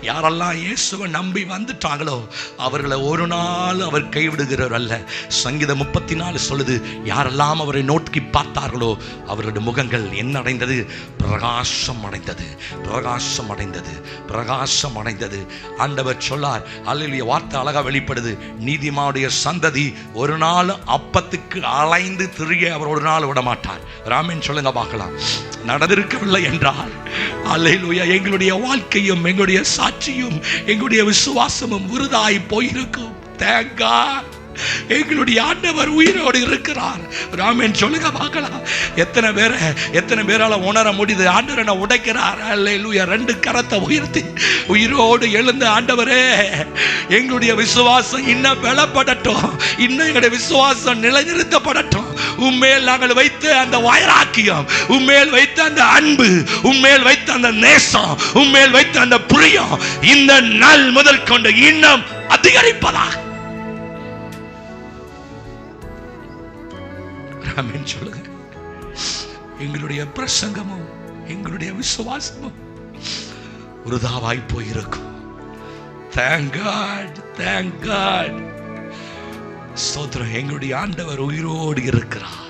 யாரெல்லாம் இயேசுவை நம்பி வந்துட்டாங்களோ அவர்களை ஒரு நாள் அவர் கைவிடுகிறவர் அல்ல. சங்கீதம் 34 சொல்லுது, யாரெல்லாம் அவரை நோக்கி பார்த்தார்களோ அவர்களுடைய முகங்கள் என்ன அடைந்தது? பிரகாசம் அடைந்தது, பிரகாசம் அடைந்தது, பிரகாசம் அடைந்தது. ஆண்டவர் சொல்லார், அல்லேலூயா. வார்த்தை அழகா வெளிப்படுது. நீதிமானுடைய சந்ததி ஒரு நாள் அப்பத்துக்கு அலைந்து திரிய அவர் ஒரு நாள் விட மாட்டார். ராமன் சொல்லுங்க பார்க்கலாம். நடந்திருக்கவில்லை என்றால் அல்லேலூயா எங்களுடைய வாழ்க்கையும் எங்களுடைய சாட்சியும் எங்களுடைய விசுவாசமும் விருதாய் போயிருக்கும். தேங்க் காட், எங்களுடைய ஆண்டவர் உயிரோடு இருக்கிறார். ராமன் சொல்லுங்க பார்க்கலாம். எத்தனை பேரால உணர முடியுது ஆண்டவர் என்ன உடைக்கிறார்? அல்லேலூயா. 2 கரத்தை உயர்த்தி உயிரோடு எழுந்த ஆண்டவரே, எங்களுடைய விசுவாசம் இன்னும் பலப்படட்டும், இன்னும் எங்களுடைய விசுவாசம் நிலைநிறுத்தப்படட்டும். உண்மையில் நாங்கள் வைத்த அந்த வைராக்கியம், உண்மையில் வைத்த அந்த அன்பு, உண்மையில் வைத்த அந்த நேசம், உண்மையில் வைத்த அந்த பிரியம் இந்த நாள் முதல் கொண்டு இன்னும் அதிகரிப்பதாக. சொல்லுங்க, எங்களுடைய பிரசங்கமும் எங்களுடைய விசுவாசமும் விருதாவாய் போயிருக்கும். Thank God, thank God. ஸ்தோத்திரம். எங்களுடைய ஆண்டவர் உயிரோடு இருக்கிறார்.